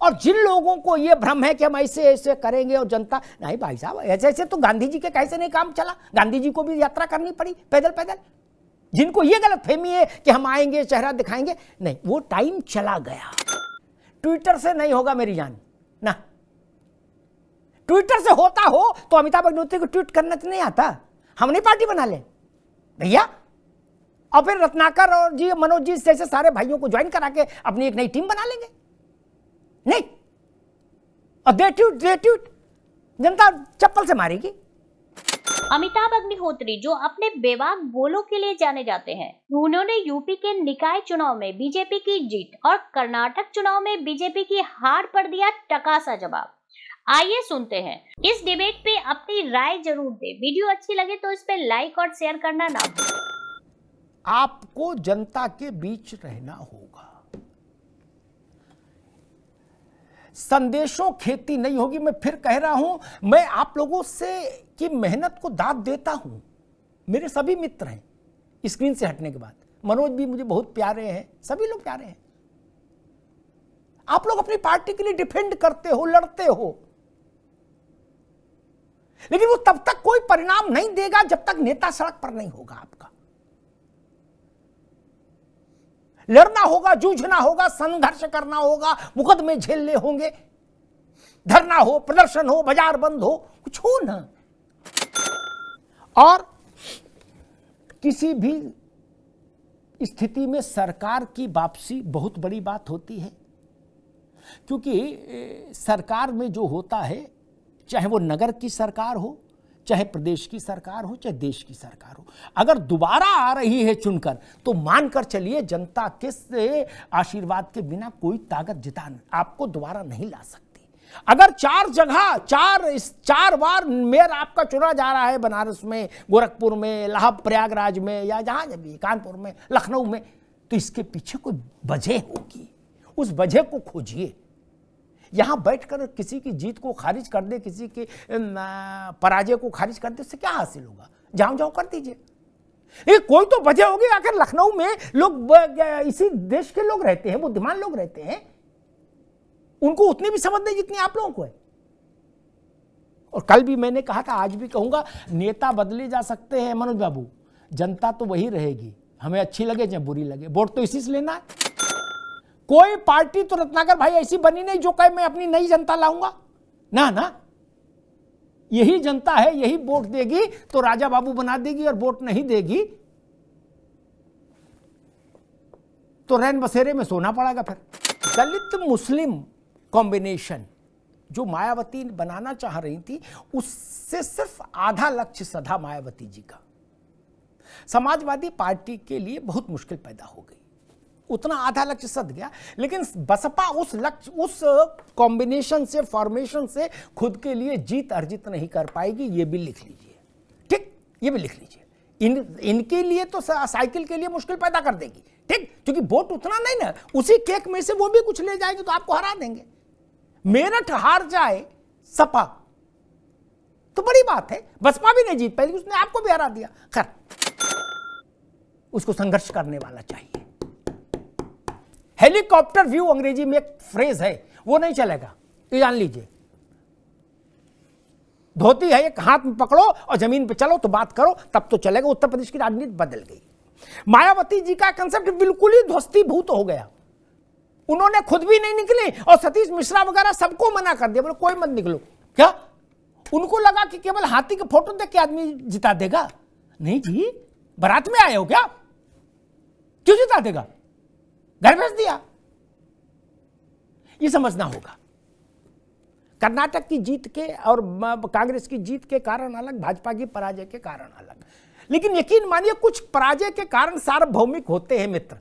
और जिन लोगों को ये भ्रम है कि हम ऐसे ऐसे करेंगे और जनता नहीं, भाई साहब ऐसे ऐसे तो गांधी जी के कैसे नहीं काम चला, गांधी जी को भी यात्रा करनी पड़ी पैदल पैदल। जिनको ये गलतफहमी है कि हम आएंगे चेहरा दिखाएंगे, नहीं, वो टाइम चला गया। ट्विटर से नहीं होगा मेरी जान ना, ट्विटर से होता हो तो अमिताभ अग्निहोत्री को ट्वीट करना तो नहीं आता, हम नहीं पार्टी बना ले भैया, और फिर रत्नाकर और जी मनोज जी जैसे सारे भाइयों को ज्वाइन करा के अपनी एक नई टीम बना लेंगे। नहीं, और दे ट्वीट जनता चप्पल से मारेगी। अमिताभ अग्निहोत्री जो अपने बेबाक बोलों के लिए जाने जाते हैं, उन्होंने यूपी के निकाय चुनाव में बीजेपी की जीत और कर्नाटक चुनाव में बीजेपी की हार पर दिया टकासा जवाब। आइए सुनते हैं। इस डिबेट पे अपनी राय जरूर दें। वीडियो अच्छी लगे तो इस पे लाइक और शेयर करना ना भूलें। आपको जनता के बीच रहना होगा, संदेशों खेती नहीं होगी। मैं फिर कह रहा हूं, मैं आप लोगों से की मेहनत को दाद देता हूं। मेरे सभी मित्र हैं स्क्रीन से हटने के बाद, मनोज भी मुझे बहुत प्यारे हैं, सभी लोग प्यारे हैं। आप लोग अपनी पार्टी के लिए डिफेंड करते हो, लड़ते हो, लेकिन वो तब तक कोई परिणाम नहीं देगा जब तक नेता सड़क पर नहीं होगा। आपका लड़ना होगा, जूझना होगा, संघर्ष करना होगा, मुकदमे झेलने होंगे, धरना हो, प्रदर्शन हो, बाजार बंद हो, कुछ हो ना। और किसी भी स्थिति में सरकार की वापसी बहुत बड़ी बात होती है, क्योंकि सरकार में जो होता है, चाहे वो नगर की सरकार हो, चाहे प्रदेश की सरकार हो, चाहे देश की सरकार हो, अगर दोबारा आ रही है चुनकर, तो मानकर चलिए जनता के से आशीर्वाद के बिना कोई ताकत जिता आपको दोबारा नहीं ला सकती। अगर चार बार मेयर आपका चुना जा रहा है बनारस में, गोरखपुर में, इलाहाबाद, प्रयागराज में, या जहां भी, कानपुर में, लखनऊ में, तो इसके पीछे कोई वजह होगी। उस वजह को खोजिए। यहां बैठकर किसी की जीत को खारिज कर दे, किसी की पराजय को खारिज कर दे, उससे क्या हासिल होगा? जाओ कर दीजिए। कोई तो वजह होगी। आखिर लखनऊ में लोग इसी देश के लोग रहते हैं, बुद्धिमान लोग रहते हैं, उनको उतनी भी समझ नहीं जितनी आप लोगों को है। और कल भी मैंने कहा था, आज भी कहूंगा, नेता बदले जा सकते हैं मनोज बाबू, जनता तो वही रहेगी, हमें अच्छी लगे चाहे बुरी लगे, वोट तो इसी से लेना है। कोई पार्टी तो रत्नाकर भाई ऐसी बनी नहीं जो कहे मैं अपनी नई जनता लाऊंगा, ना, यही जनता है, यही वोट देगी तो राजा बाबू बना देगी, और वोट नहीं देगी तो रैन बसेरे में सोना पड़ेगा। फिर दलित मुस्लिम कॉम्बिनेशन जो मायावती बनाना चाह रही थी, उससे सिर्फ आधा लक्ष्य सधा मायावती जी का। समाजवादी पार्टी के लिए बहुत मुश्किल पैदा हो गई, उतना आधा लक्ष्य सध गया। लेकिन बसपा उस लक्ष्य, उस कॉम्बिनेशन से, फॉर्मेशन से खुद के लिए जीत अर्जित नहीं कर पाएगी। ये भी लिख लीजिए, ठीक, ये भी लिख लीजिए। इनके लिए तो साइकिल के लिए मुश्किल पैदा कर देगी, ठीक, क्योंकि वोट उतना नहीं ना, उसी केक में से वो भी कुछ ले जाएंगे तो आपको हरा देंगे। मेरठ हार जाए सपा तो बड़ी बात है, बसपा भी नहीं जीत पाएगी, उसने आपको भी हरा दिया। खैर, उसको संघर्ष करने वाला चाहिए। हेलीकॉप्टर व्यू अंग्रेजी में एक फ्रेज है, वो नहीं चलेगा, ये जान लीजिए। धोती है एक हाथ में पकड़ो और जमीन पे चलो तो बात करो, तब तो चलेगा। उत्तर प्रदेश की राजनीति बदल गई। मायावती जी का कंसेप्ट बिल्कुल ही ध्वस्तीभूत हो गया। उन्होंने खुद भी नहीं निकले और सतीश मिश्रा वगैरह सबको मना कर दिया, बोले कोई मत निकलो। क्या उनको लगा कि केवल हाथी का फोटो देख के आदमी जिता देगा? नहीं जी, बारात में आए हो क्या? क्यों जिता देगा? घर भेज दिया। ये समझना होगा। कर्नाटक की जीत के और कांग्रेस की जीत के कारण अलग, भाजपा की पराजय के कारण अलग। लेकिन यकीन मानिए, कुछ पराजय के कारण सार्वभौमिक होते हैं मित्र।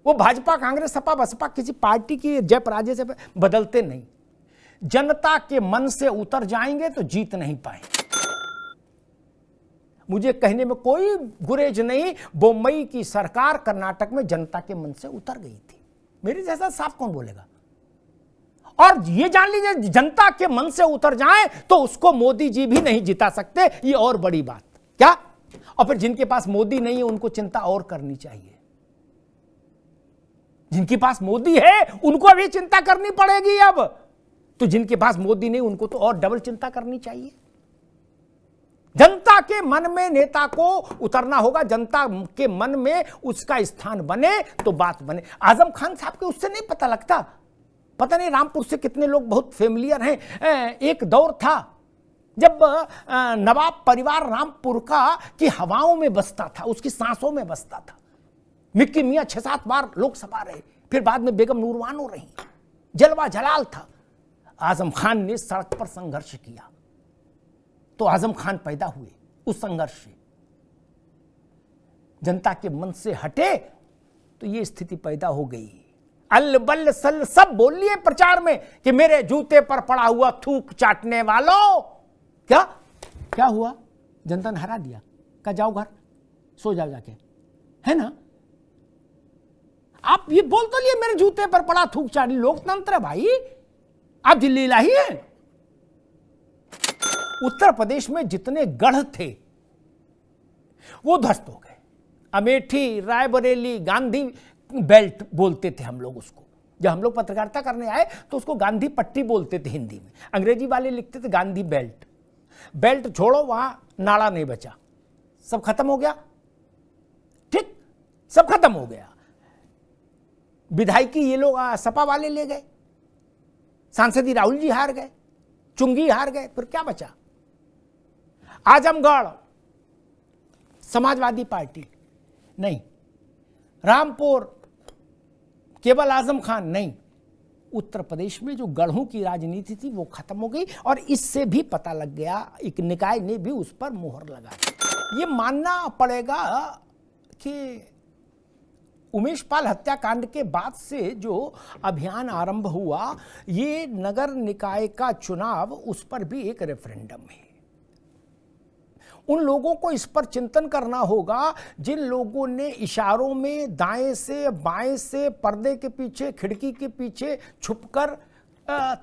वो भाजपा, कांग्रेस, सपा, बसपा किसी पार्टी की जय पराजय से बदलते नहीं। जनता के मन से उतर जाएंगे तो जीत नहीं पाएंगे। मुझे कहने में कोई गुरेज नहीं, बम्बई की सरकार कर्नाटक में जनता के मन से उतर गई थी। मेरे जैसा साफ कौन बोलेगा? और ये जान लीजिए, जनता के मन से उतर जाए तो उसको मोदी जी भी नहीं जिता सकते, ये और बड़ी बात। क्या? और फिर जिनके पास मोदी नहीं है उनको चिंता और करनी चाहिए। जिनके पास मोदी है उनको अभी चिंता करनी पड़ेगी अब, तो जिनके पास मोदी नहीं उनको तो और डबल चिंता करनी चाहिए। जनता के मन में नेता को उतरना होगा, जनता के मन में उसका स्थान बने तो बात बने। आजम खान साहब के उससे नहीं पता लगता, पता नहीं रामपुर से कितने लोग बहुत फेमिलियर हैं। एक दौर था जब नवाब परिवार रामपुर का की हवाओं में बसता था, उसकी सांसों में बसता था। मिक्की मियां 6-7 बार लोकसभा रहे, फिर बाद में बेगम नूरवानो रही, जलवा जलाल था। आजम खान ने सड़क पर संघर्ष किया तो आजम खान पैदा हुए उस संघर्ष से। जनता के मन से हटे तो ये स्थिति पैदा हो गई। अल बल सल सब बोल लिए प्रचार में कि मेरे जूते पर पड़ा हुआ थूक चाटने वालों। क्या क्या हुआ? जनता ने हरा दिया, कहा जाओ घर सो जाओ जाके, है ना। आप ये बोल तो लिए मेरे जूते पर पड़ा थूक चाट, लोकतंत्र है भाई, आप दिल्ली लाही है। उत्तर प्रदेश में जितने गढ़ थे वो ध्वस्त हो गए। अमेठी, रायबरेली, गांधी बेल्ट बोलते थे हम लोग उसको। जब हम लोग पत्रकारिता करने आए तो उसको गांधी पट्टी बोलते थे हिंदी में, अंग्रेजी वाले लिखते थे गांधी बेल्ट। बेल्ट छोड़ो, वहां नाड़ा नहीं बचा, सब खत्म हो गया, ठीक, सब खत्म हो गया। विधायकी ये लोग सपा वाले ले गए, सांसदी राहुल जी हार गए, चुंगी हार गए, फिर क्या बचा? आजमगढ़ समाजवादी पार्टी नहीं, रामपुर केवल आजम खान नहीं। उत्तर प्रदेश में जो गढ़ों की राजनीति थी वो खत्म हो गई और इससे भी पता लग गया, एक निकाय ने भी उस पर मोहर लगा दी। ये मानना पड़ेगा कि उमेश पाल हत्याकांड के बाद से जो अभियान आरंभ हुआ, ये नगर निकाय का चुनाव, उस पर भी एक रेफरेंडम है। उन लोगों को इस पर चिंतन करना होगा जिन लोगों ने इशारों में दाएं से बाएं से पर्दे के पीछे, खिड़की के पीछे छुपकर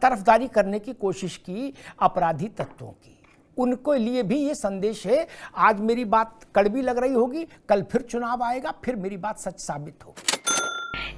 तरफदारी करने की कोशिश की अपराधी तत्वों की। उनको लिए भी ये संदेश है, आज मेरी बात कड़वी लग रही होगी, कल फिर चुनाव आएगा, फिर मेरी बात सच साबित होगी।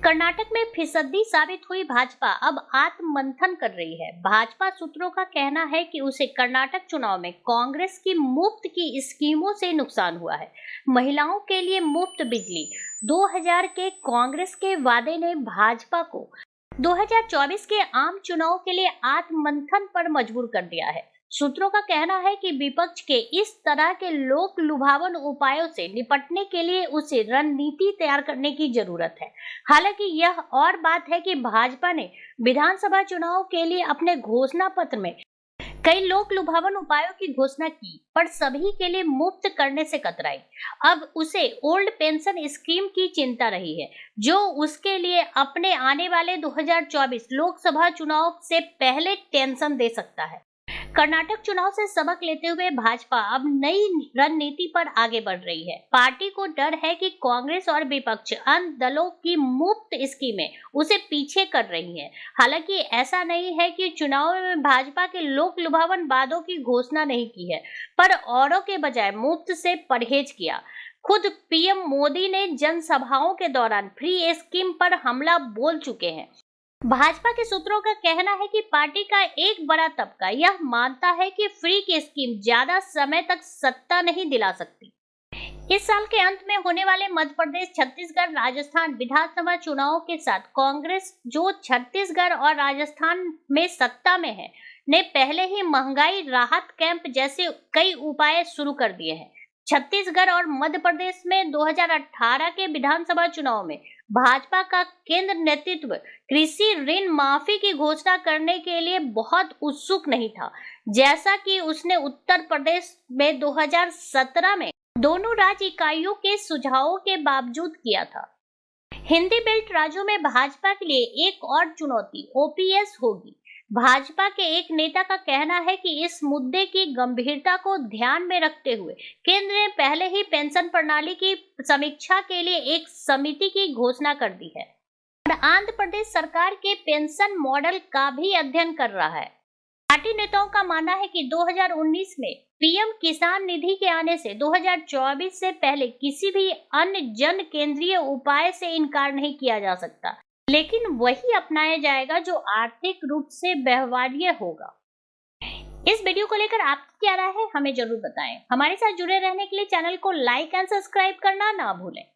कर्नाटक में फिसड्डी साबित हुई भाजपा अब आत्ममंथन कर रही है। भाजपा सूत्रों का कहना है कि उसे कर्नाटक चुनाव में कांग्रेस की मुफ्त की स्कीमों से नुकसान हुआ है। महिलाओं के लिए मुफ्त बिजली, 2000 के कांग्रेस के वादे ने भाजपा को 2024 के आम चुनाव के लिए आत्ममंथन पर मजबूर कर दिया है। सूत्रों का कहना है कि विपक्ष के इस तरह के लोक लुभावन उपायों से निपटने के लिए उसे रणनीति तैयार करने की जरूरत है। हालांकि यह और बात है कि भाजपा ने विधानसभा चुनाव के लिए अपने घोषणा पत्र में कई लोक लुभावन उपायों की घोषणा की, पर सभी के लिए मुफ्त करने से कतराई। अब उसे ओल्ड पेंशन स्कीम की चिंता रही है, जो उसके लिए अपने आने वाले 2024 लोकसभा चुनाव से पहले टेंशन दे सकता है। कर्नाटक चुनाव से सबक लेते हुए भाजपा अब नई रणनीति पर आगे बढ़ रही है। पार्टी को डर है कि कांग्रेस और विपक्ष अन्य दलों की मुफ्त स्कीमें उसे पीछे कर रही हैं। हालांकि ऐसा नहीं है कि चुनाव में भाजपा के लोक लुभावन वादों की घोषणा नहीं की है, पर औरों के बजाय मुफ्त से परहेज किया। खुद पीएम मोदी ने जनसभाओं के दौरान फ्री स्कीम पर हमला बोल चुके हैं। भाजपा के सूत्रों का कहना है कि पार्टी का एक बड़ा तबका यह मानता है कि फ्री की स्कीम ज्यादा समय तक सत्ता नहीं दिला सकती। इस साल के अंत में होने वाले मध्य प्रदेश, छत्तीसगढ़, राजस्थान विधानसभा चुनावों के साथ कांग्रेस, जो छत्तीसगढ़ और राजस्थान में सत्ता में है, ने पहले ही महंगाई राहत कैंप जैसे कई उपाय शुरू कर दिए हैं। छत्तीसगढ़ और मध्य प्रदेश में 2018 के विधानसभा चुनाव में भाजपा का केंद्र नेतृत्व कृषि ऋण माफी की घोषणा करने के लिए बहुत उत्सुक नहीं था, जैसा कि उसने उत्तर प्रदेश में 2017 में दोनों राज्य इकाइयों के सुझावों के बावजूद किया था। हिंदी बेल्ट राज्यों में भाजपा के लिए एक और चुनौती ओपीएस होगी। भाजपा के एक नेता का कहना है कि इस मुद्दे की गंभीरता को ध्यान में रखते हुए केंद्र ने पहले ही पेंशन प्रणाली की समीक्षा के लिए एक समिति की घोषणा कर दी है और आंध्र प्रदेश सरकार के पेंशन मॉडल का भी अध्ययन कर रहा है। पार्टी नेताओं का मानना है कि 2019 में पीएम किसान निधि के आने से 2024 से पहले किसी भी अन्य जन केंद्रीय उपाय से इनकार नहीं किया जा सकता। लेकिन वही अपनाया जाएगा जो आर्थिक रूप से व्यवहार्य होगा। इस वीडियो को लेकर आपकी क्या राय है, हमें जरूर बताएं। हमारे साथ जुड़े रहने के लिए चैनल को लाइक एंड सब्सक्राइब करना ना भूलें।